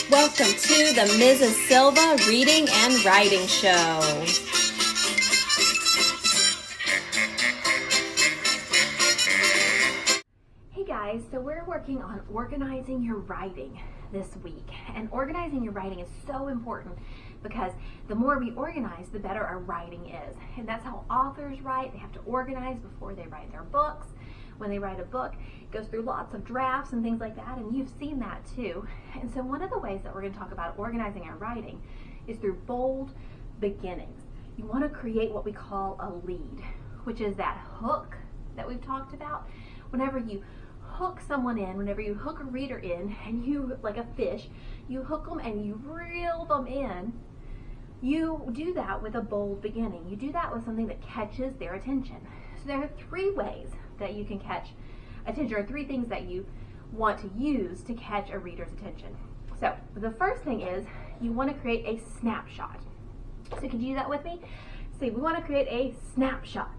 Welcome to the Mrs. Silva Reading and Writing Show. Hey guys, so we're working on organizing your writing this week. And organizing your writing is so important because the more we organize, the better our writing is. And that's how authors write. They have to organize before they write their books. When they write a book, it goes through lots of drafts and things like that, and you've seen that too. And so one of the ways that we're going to talk about organizing our writing is through bold beginnings. You want to create what we call a lead, which is that hook that we've talked about. Whenever you hook someone in, whenever you hook a reader in, and you, like a fish, you hook them and you reel them in, you do that with a bold beginning. You do that with something that catches their attention. So there are three ways that you can catch attention, or three things that you want to use to catch a reader's attention. So the first thing is you want to create a snapshot. So can you do that with me? See, we want to create a snapshot.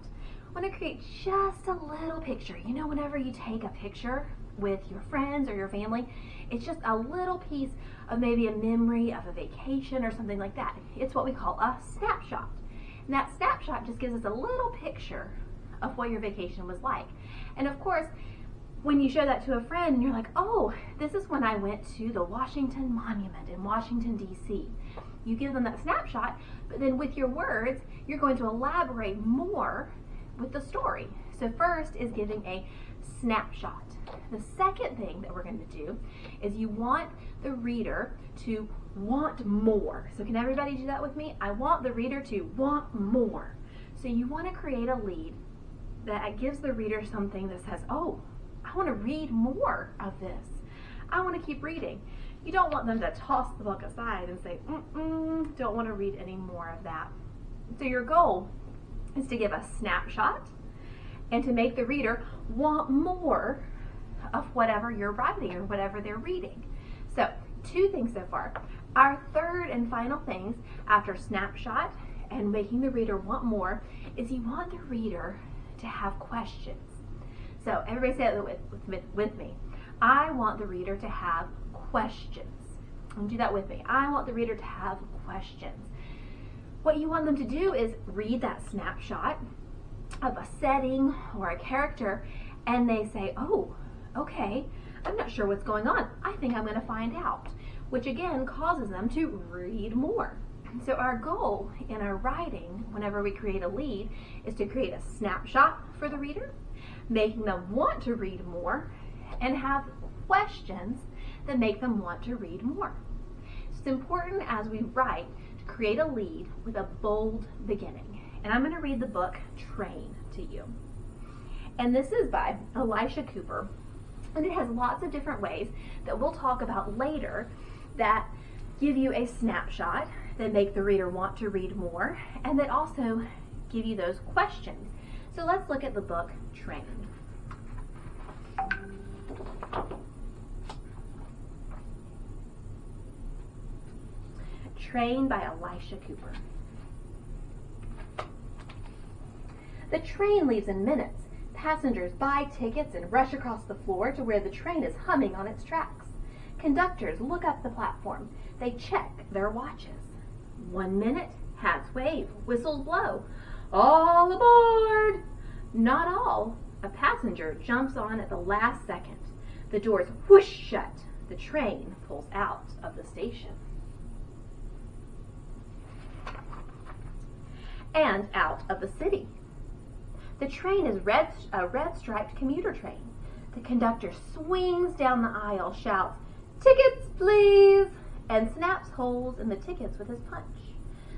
I want to create just a little picture. You know, whenever you take a picture with your friends or your family, it's just a little piece of maybe a memory of a vacation or something like that. It's what we call a snapshot. And that snapshot just gives us a little picture of what your vacation was like. And of course, when you show that to a friend and you're like, oh, this is when I went to the Washington Monument in Washington, D.C. You give them that snapshot, but then with your words, you're going to elaborate more with the story. So first is giving a snapshot. The second thing that we're going to do is you want the reader to want more. So can everybody do that with me? I want the reader to want more. So you want to create a lead that gives the reader something that says, oh, I want to read more of this. I want to keep reading. You don't want them to toss the book aside and say, don't want to read any more of that. So your goal is to give a snapshot and to make the reader want more of whatever you're writing or whatever they're reading. So two things so far. Our third and final things after snapshot and making the reader want more is you want the reader to have questions. So everybody say it with me. I want the reader to have questions. And do that with me. I want the reader to have questions. What you want them to do is read that snapshot of a setting or a character, and they say, oh, okay, I'm not sure what's going on. I think I'm going to find out, which again causes them to read more. So our goal in our writing, whenever we create a lead, is to create a snapshot for the reader, making them want to read more, and have questions that make them want to read more. So it's important as we write to create a lead with a bold beginning. And I'm going to read the book Train to you. And this is by Elisha Cooper. And it has lots of different ways that we'll talk about later that give you a snapshot, that make the reader want to read more, and that also give you those questions. So let's look at the book Train. Train by Elisha Cooper. The train leaves in minutes. Passengers buy tickets and rush across the floor to where the train is humming on its tracks. Conductors look up the platform. They check their watches. 1 minute, hats wave, whistles blow. All aboard! Not all. A passenger jumps on at the last second. The doors whoosh shut. The train pulls out of the station. And out of the city. The train is a red-striped commuter train. The conductor swings down the aisle, shouts, "Tickets, please!" and snaps holes in the tickets with his punch.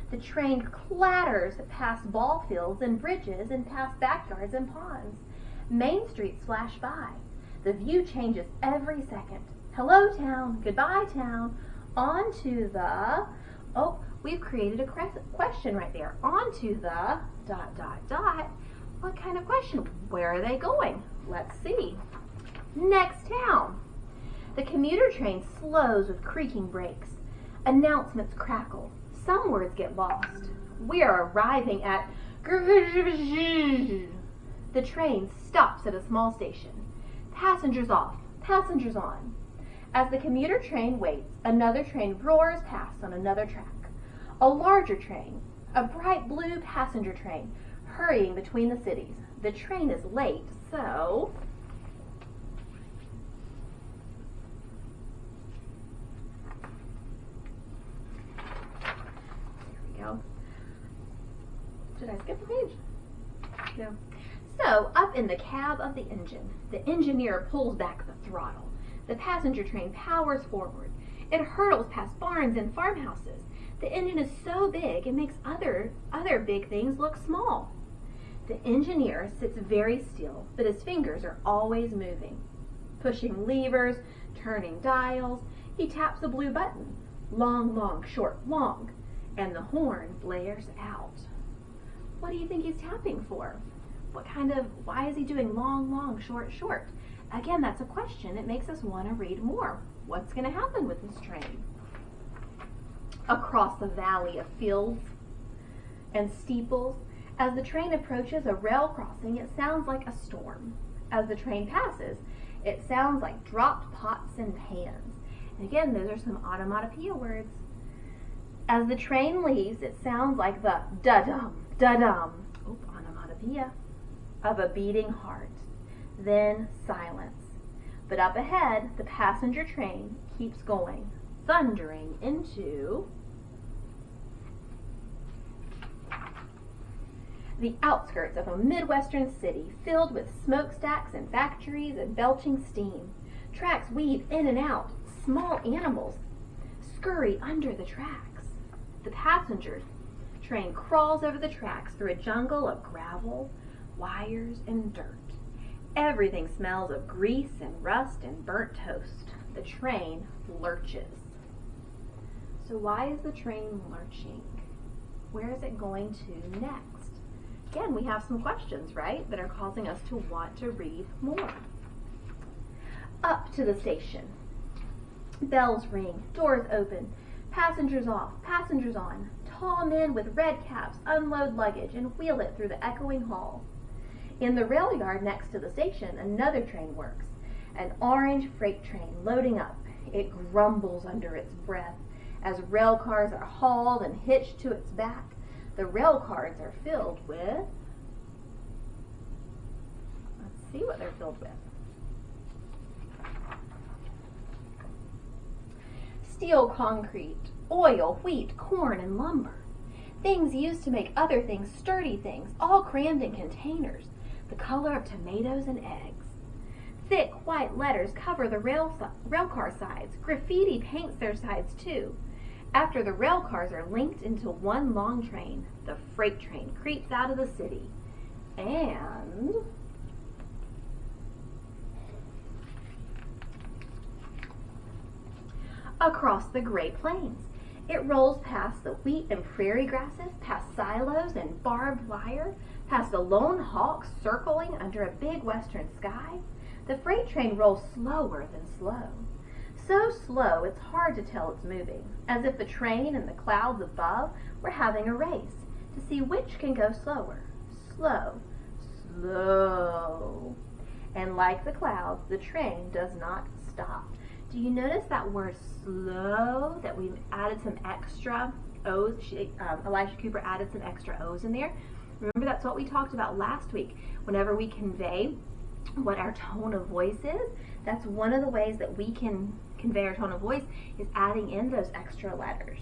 The train clatters past ball fields and bridges and past backyards and ponds. Main streets flash by. The view changes every second. Hello, town. Goodbye, town. On to the... Oh, we've created a question right there. On to the... ... What kind of question? Where are they going? Let's see. Next town. The commuter train slows with creaking brakes. Announcements crackle. Some words get lost. We are arriving at... The train stops at a small station. Passengers off, passengers on. As the commuter train waits, another train roars past on another track. A larger train, a bright blue passenger train, hurrying between the cities. The train is late, so there we go. Did I skip a page? No. So, up in the cab of the engine, the engineer pulls back the throttle. The passenger train powers forward. It hurtles past barns and farmhouses. The engine is so big, it makes other big things look small. The engineer sits very still, but his fingers are always moving. Pushing levers, turning dials, he taps a blue button. Long, long, short, long. And the horn blares out. What do you think he's tapping for? Why is he doing long, long, short, short? Again, that's a question. It makes us want to read more. What's going to happen with this train? Across the valley of fields and steeples, as the train approaches a rail crossing, it sounds like a storm. As the train passes, it sounds like dropped pots and pans. And again, those are some onomatopoeia words. As the train leaves, it sounds like the da-dum, da-dum, onomatopoeia, of a beating heart. Then silence. But up ahead, the passenger train keeps going, thundering into the outskirts of a Midwestern city filled with smokestacks and factories and belching steam. Tracks weave in and out. Small animals scurry under the tracks. The passenger train crawls over the tracks through a jungle of gravel, wires, and dirt. Everything smells of grease and rust and burnt toast. The train lurches. So why is the train lurching? Where is it going to next? Again, we have some questions, right, that are causing us to want to read more. Up to the station. Bells ring, doors open, passengers off, passengers on. Tall men with red caps unload luggage and wheel it through the echoing hall. In the rail yard next to the station, another train works. An orange freight train loading up. It grumbles under its breath as rail cars are hauled and hitched to its back. The rail cars are filled with, let's see what they're filled with. Steel, concrete, oil, wheat, corn, and lumber. Things used to make other things sturdy things, all crammed in containers, the color of tomatoes and eggs. Thick white letters cover the rail car sides. Graffiti paints their sides too. After the rail cars are linked into one long train, the freight train creeps out of the city. And across the Great Plains, it rolls past the wheat and prairie grasses, past silos and barbed wire, past a lone hawk circling under a big western sky. The freight train rolls slower than slow. So slow it's hard to tell it's moving, as if the train and the clouds above were having a race to see which can go slower. Slow, slow. And like the clouds, the train does not stop. Do you notice that word slow, that we've added some extra O's? Elijah Cooper added some extra O's in there. Remember, that's what we talked about last week. Whenever we convey what our tone of voice is, that's one of the ways that we can convey our tone of voice, is adding in those extra letters.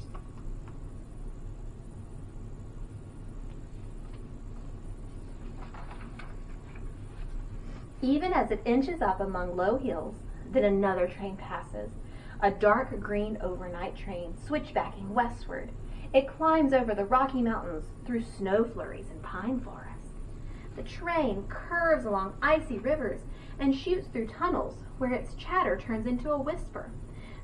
Even as it inches up among low hills, then another train passes, a dark green overnight train switchbacking westward. It climbs over the Rocky Mountains through snow flurries and pine forests. The train curves along icy rivers and shoots through tunnels where its chatter turns into a whisper.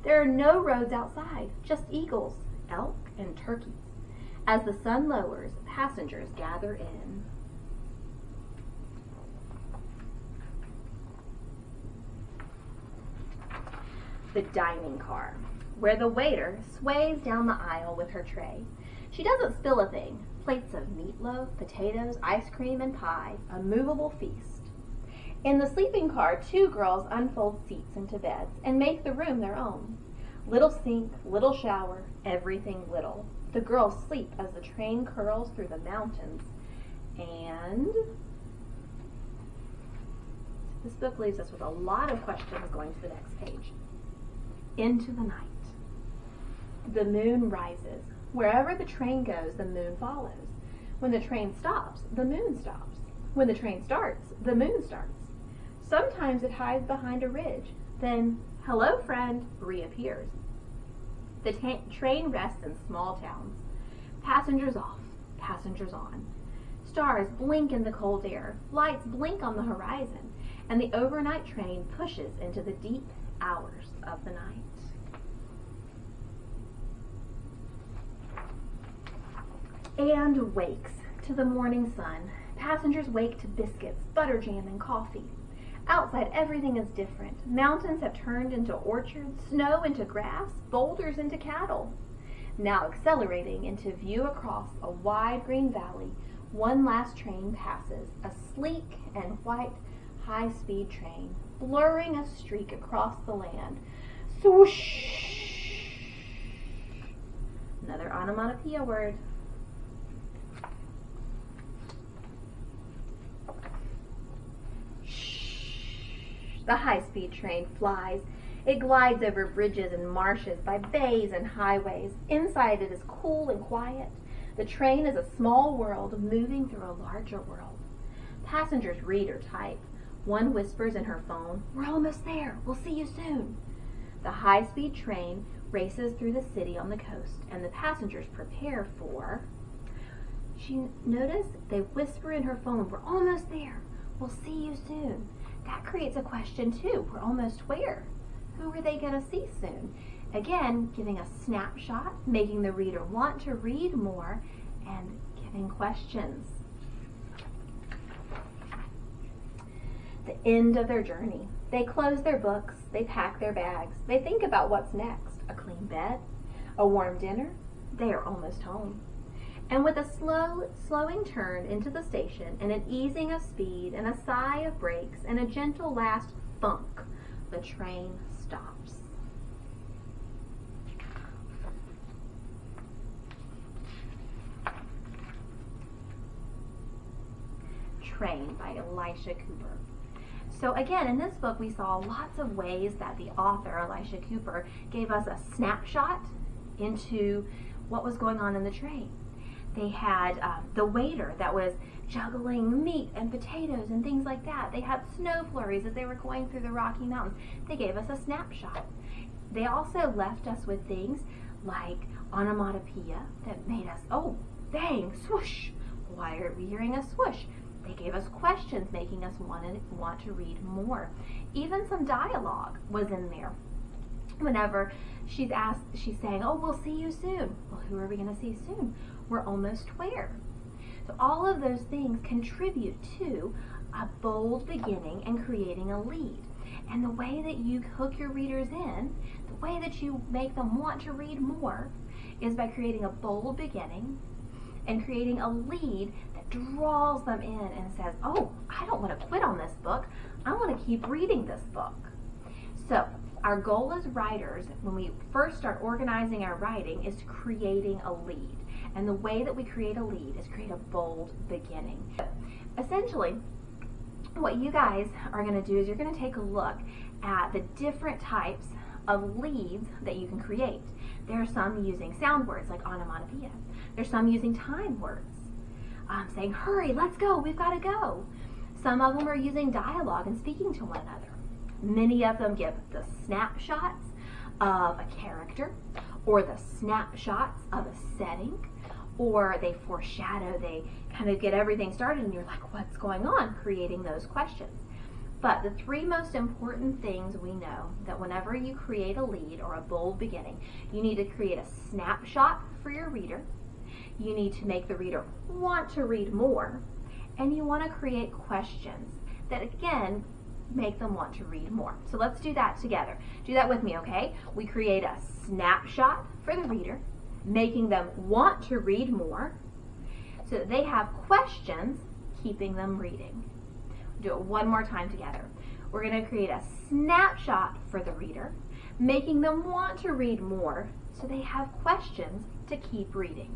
There are no roads outside, just eagles, elk, and turkeys. As the sun lowers, passengers gather in. The dining car, where the waiter sways down the aisle with her tray. She doesn't spill a thing. Plates of meatloaf, potatoes, ice cream, and pie, a movable feast. In the sleeping car, two girls unfold seats into beds and make the room their own. Little sink, little shower, everything little. The girls sleep as the train curls through the mountains. And this book leaves us with a lot of questions going to the next page. Into the night. The moon rises. Wherever the train goes, the moon follows. When the train stops, the moon stops. When the train starts, the moon starts. Sometimes it hides behind a ridge. Then, hello friend, reappears. The train rests in small towns. Passengers off, passengers on. Stars blink in the cold air. Lights blink on the horizon. And the overnight train pushes into the deep hours of the night. And wakes to the morning sun. Passengers wake to biscuits, butter jam, and coffee. Outside, everything is different. Mountains have turned into orchards, snow into grass, boulders into cattle. Now accelerating into view across a wide green valley, one last train passes, a sleek and white high-speed train, blurring a streak across the land. Swoosh! Another onomatopoeia word. The high-speed train flies. It glides over bridges and marshes, by bays and highways. Inside it is cool and quiet. The train is a small world moving through a larger world. Passengers read or type. One whispers in her phone, "We're almost there. We'll see you soon." The high-speed train races through the city on the coast, and the passengers prepare for... She noticed they whisper in her phone, "We're almost there. We'll see you soon." That creates a question too. We're almost where? Who are they going to see soon? Again, giving a snapshot, making the reader want to read more, and giving questions. The end of their journey. They close their books, they pack their bags, they think about what's next. A clean bed, a warm dinner, they are almost home. And with a slowing turn into the station, and an easing of speed, and a sigh of brakes, and a gentle last thunk, the train stops. Train by Elisha Cooper. So again, in this book, we saw lots of ways that the author, Elisha Cooper, gave us a snapshot into what was going on in the train. They had the waiter that was juggling meat and potatoes and things like that. They had snow flurries as they were going through the Rocky Mountains. They gave us a snapshot. They also left us with things like onomatopoeia that made us, oh, dang, swoosh. Why are we hearing a swoosh? They gave us questions, making us want to read more. Even some dialogue was in there. Whenever she's saying, "Oh, we'll see you soon." Well, who are we going to see soon? We're almost where? So all of those things contribute to a bold beginning and creating a lead. And the way that you hook your readers in, the way that you make them want to read more, is by creating a bold beginning and creating a lead that draws them in and says, "Oh, I don't want to quit on this book. I want to keep reading this book." So our goal as writers, when we first start organizing our writing, is creating a lead. And the way that we create a lead is create a bold beginning. Essentially, what you guys are going to do is you're going to take a look at the different types of leads that you can create. There are some using sound words like onomatopoeia. There's some using time words, saying, "Hurry, let's go, we've got to go." Some of them are using dialogue and speaking to one another. Many of them give the snapshots of a character, or the snapshots of a setting, or they foreshadow, they kind of get everything started and you're like, what's going on? Creating those questions. But the three most important things we know, that whenever you create a lead or a bold beginning, you need to create a snapshot for your reader, you need to make the reader want to read more, and you want to create questions that, again, make them want to read more. So let's do that together. Do that with me, okay? We create a snapshot for the reader, making them want to read more, so that they have questions, keeping them reading. do it one more time together. We're going to create a snapshot for the reader, making them want to read more so they have questions to keep reading.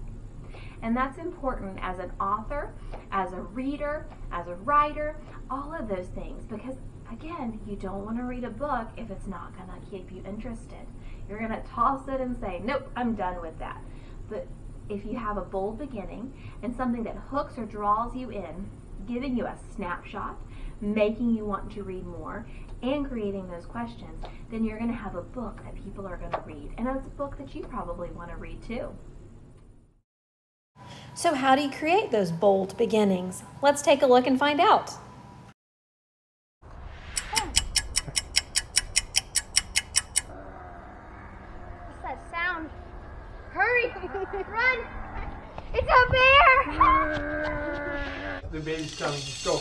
And that's important as an author, as a reader, as a writer, all of those things, because again, you don't want to read a book if it's not going to keep you interested. You're going to toss it and say, nope, I'm done with that. But if you have a bold beginning and something that hooks or draws you in, giving you a snapshot, making you want to read more, and creating those questions, then you're going to have a book that people are going to read. And it's a book that you probably want to read too. So how do you create those bold beginnings? Let's take a look and find out. What's that sound? Hurry! Run! It's a bear! The baby's coming. Let's go.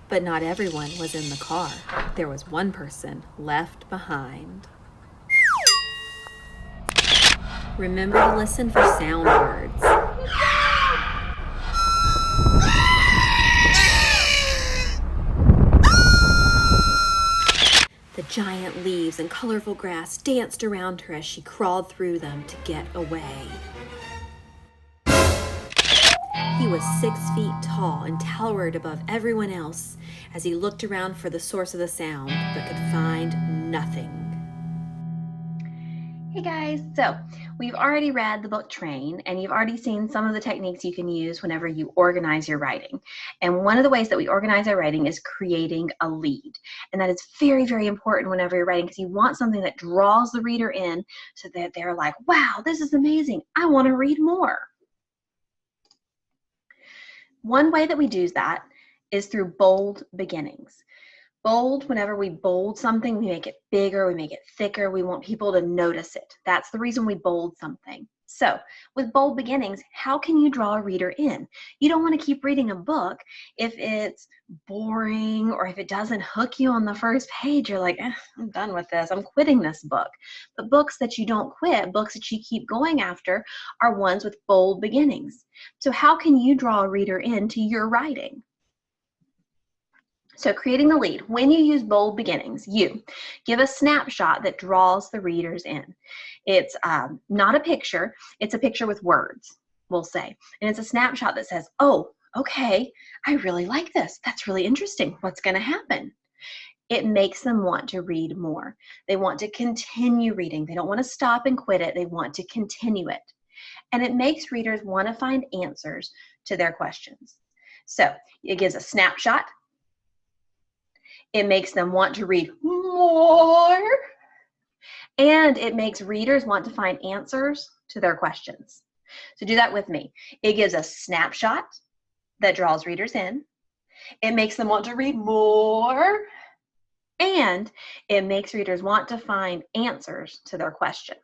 But not everyone was in the car. There was one person left behind. Remember to listen for sound words. The giant leaves and colorful grass danced around her as she crawled through them to get away. He was 6 feet tall and towered above everyone else as he looked around for the source of the sound, but could find nothing. Hey guys, so we've already read the book Train, and you've already seen some of the techniques you can use whenever you organize your writing. And one of the ways that we organize our writing is creating a lead. And that is very, very important whenever you're writing, because you want something that draws the reader in so that they're like, wow, this is amazing. I want to read more. One way that we do that is through bold beginnings. Bold, whenever we bold something, we make it bigger, we make it thicker, we want people to notice it. That's the reason we bold something. So with bold beginnings, how can you draw a reader in? You don't want to keep reading a book if it's boring or if it doesn't hook you on the first page. You're like, I'm done with this. I'm quitting this book. But books that you don't quit, books that you keep going after, are ones with bold beginnings. So how can you draw a reader into your writing? So creating the lead, when you use bold beginnings, you give a snapshot that draws the readers in. It's not a picture, it's a picture with words, we'll say. And it's a snapshot that says, oh, okay, I really like this. That's really interesting. What's going to happen? It makes them want to read more. They want to continue reading. They don't want to stop and quit it. They want to continue it. And it makes readers want to find answers to their questions. So it gives a snapshot. It makes them want to read more, and it makes readers want to find answers to their questions. So do that with me. It gives a snapshot that draws readers in. It makes them want to read more, and it makes readers want to find answers to their questions.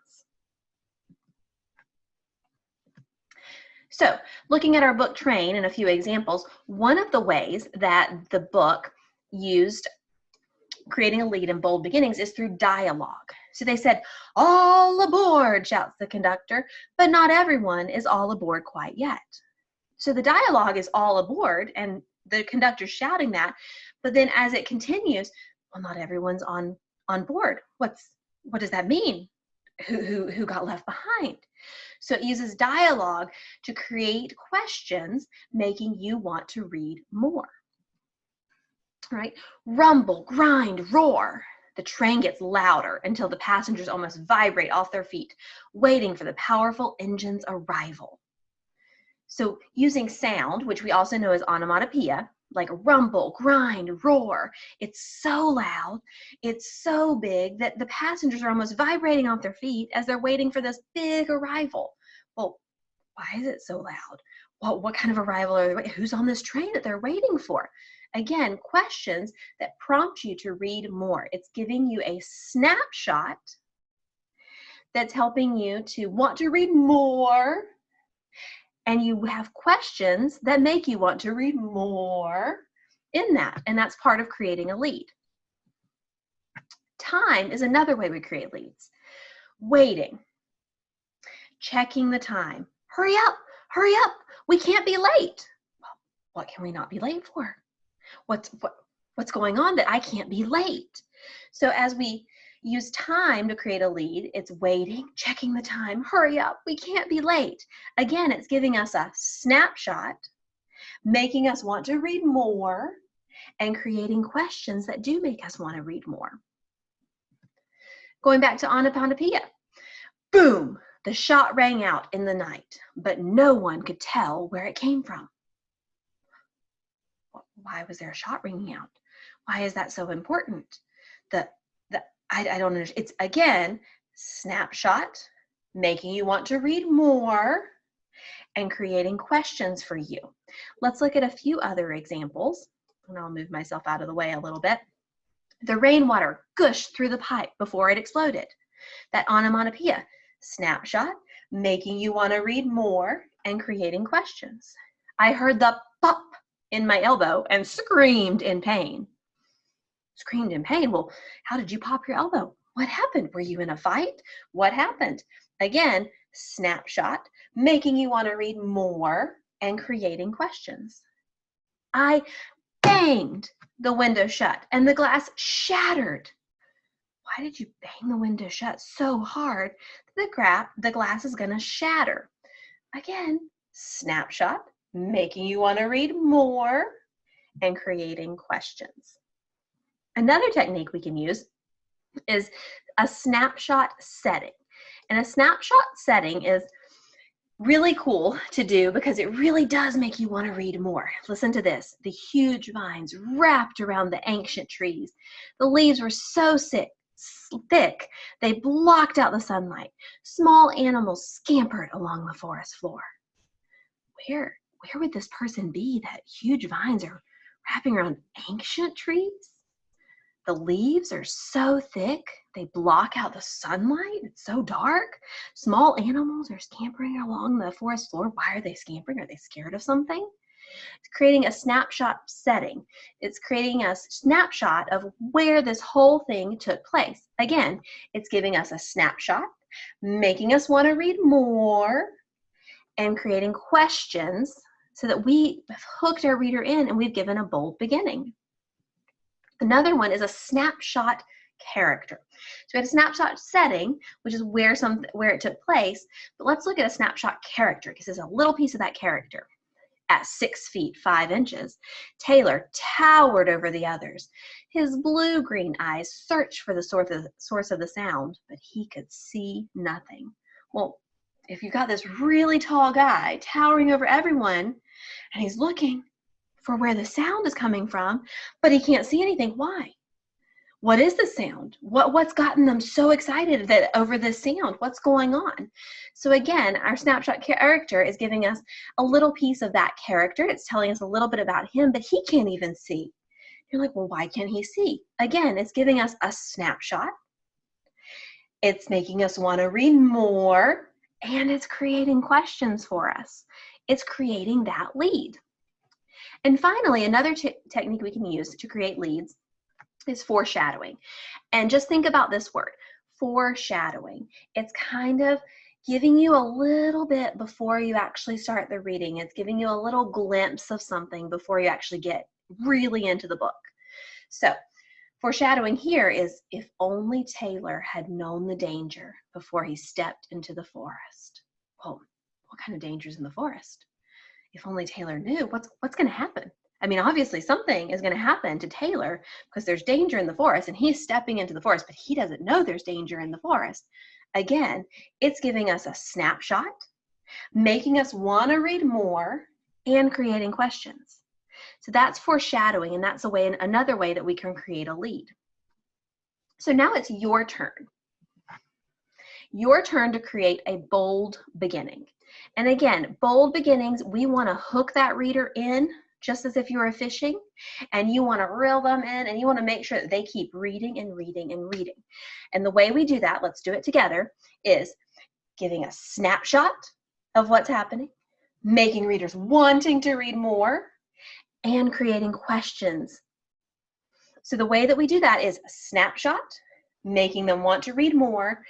So looking at our book Train and a few examples, one of the ways that the book used creating a lead in bold beginnings is through dialogue. So they said, all aboard, shouts the conductor, but not everyone is all aboard quite yet. So the dialogue is all aboard and the conductor's shouting that, but then as it continues, well, not everyone's on board. What does that mean? Who got left behind? So it uses dialogue to create questions, making you want to read more. Right? Rumble, grind, roar. The train gets louder until the passengers almost vibrate off their feet, waiting for the powerful engine's arrival. So using sound, which we also know as onomatopoeia, like rumble, grind, roar, it's so loud, it's so big that the passengers are almost vibrating off their feet as they're waiting for this big arrival. Well, why is it so loud? Well, what kind of arrival are they? Who's on this train that they're waiting for? Again, questions that prompt you to read more. It's giving you a snapshot that's helping you to want to read more, And you have questions that make you want to read more in that. And that's part of creating a lead. Time is another way we create leads. Waiting. Checking the time. Hurry up, we can't be late. What can we not be late for? What's going on that I can't be late? So as we use time to create a lead, it's waiting, checking the time, hurry up, we can't be late. Again, it's giving us a snapshot, making us want to read more, and creating questions that do make us want to read more. Going back to onomatopoeia. Boom! The shot rang out in the night, but no one could tell where it came from. Why was there a shot ringing out? Why is that so important? I don't understand. It's, again, snapshot, making you want to read more, and creating questions for you. Let's look at a few other examples, and I'll move myself out of the way a little bit. The rainwater gushed through the pipe before it exploded. That onomatopoeia, snapshot, making you want to read more, and creating questions. I heard the pop in my elbow and screamed in pain. Screamed in pain? Well, how did you pop your elbow? What happened? Were you in a fight? What happened? Again, snapshot, making you want to read more, and creating questions. I banged the window shut and the glass shattered. Why did you bang the window shut so hard that the glass is going to shatter? Again, snapshot, making you want to read more, and creating questions. Another technique we can use is a snapshot setting. And a snapshot setting is really cool to do because it really does make you want to read more. Listen to this. The huge vines wrapped around the ancient trees. The leaves were so thick, they blocked out the sunlight. Small animals scampered along the forest floor. Where would this person be that huge vines are wrapping around ancient trees? The leaves are so thick, they block out the sunlight. It's so dark. Small animals are scampering along the forest floor. Why are they scampering? Are they scared of something? It's creating a snapshot setting. It's creating a snapshot of where this whole thing took place. Again, it's giving us a snapshot, making us want to read more, and creating questions so that we have hooked our reader in and we've given a bold beginning. Another one is a snapshot character. So we had a snapshot setting, which is where it took place, but let's look at a snapshot character because it's a little piece of that character. At 6 feet 5 inches, Taylor towered over the others. His blue-green eyes searched for the source of the sound, but he could see nothing. Well, if you've got this really tall guy towering over everyone, and he's looking for where the sound is coming from, but he can't see anything. Why? What is the sound? What's gotten them so excited over this sound? What's going on? So again, our snapshot character is giving us a little piece of that character. It's telling us a little bit about him, but he can't even see. You're like, well, why can't he see? Again, it's giving us a snapshot. It's making us want to read more, and it's creating questions for us. It's creating that lead. And finally, another technique we can use to create leads is foreshadowing. And just think about this word, foreshadowing. It's kind of giving you a little bit before you actually start the reading. It's giving you a little glimpse of something before you actually get really into the book. So foreshadowing here is, if only Taylor had known the danger before he stepped into the forest. Well, what kind of danger is in the forest? If only Taylor knew, what's going to happen? I mean, obviously something is going to happen to Taylor because there's danger in the forest and he's stepping into the forest, but he doesn't know there's danger in the forest. Again, it's giving us a snapshot, making us want to read more, and creating questions. So that's foreshadowing, and that's another way that we can create a lead. So now it's your turn. Your turn to create a bold beginning. And again, bold beginnings, we want to hook that reader in just as if you were fishing, and you want to reel them in, and you want to make sure that they keep reading and reading and reading. And the way we do that, let's do it together, is giving a snapshot of what's happening, making readers wanting to read more, and creating questions. So the way that we do that is a snapshot, making them want to read more,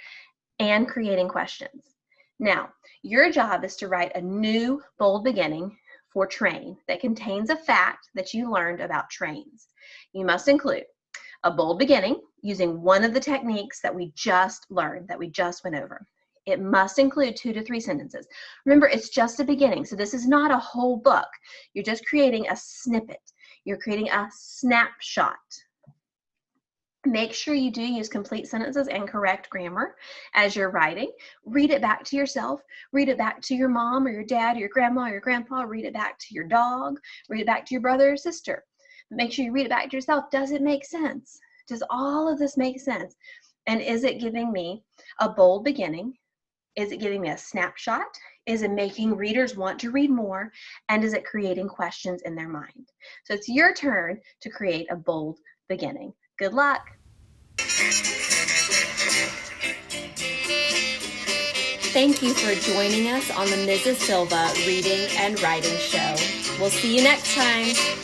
and creating questions. Now, your job is to write a new bold beginning for train that contains a fact that you learned about trains. You must include a bold beginning using one of the techniques that we just learned, that we just went over. It must include 2 to 3 sentences. Remember, it's just a beginning, so this is not a whole book. You're just creating a snippet. You're creating a snapshot. Make sure you do use complete sentences and correct grammar as you're writing. Read it back to yourself. Read it back to your mom or your dad or your grandma or your grandpa. Read it back to your dog. Read it back to your brother or sister. But make sure you read it back to yourself. Does it make sense? Does all of this make sense? And is it giving me a bold beginning? Is it giving me a snapshot? Is it making readers want to read more? And is it creating questions in their mind? So it's your turn to create a bold beginning. Good luck. Thank you for joining us on the Mrs. Silva Reading and Writing Show. We'll see you next time.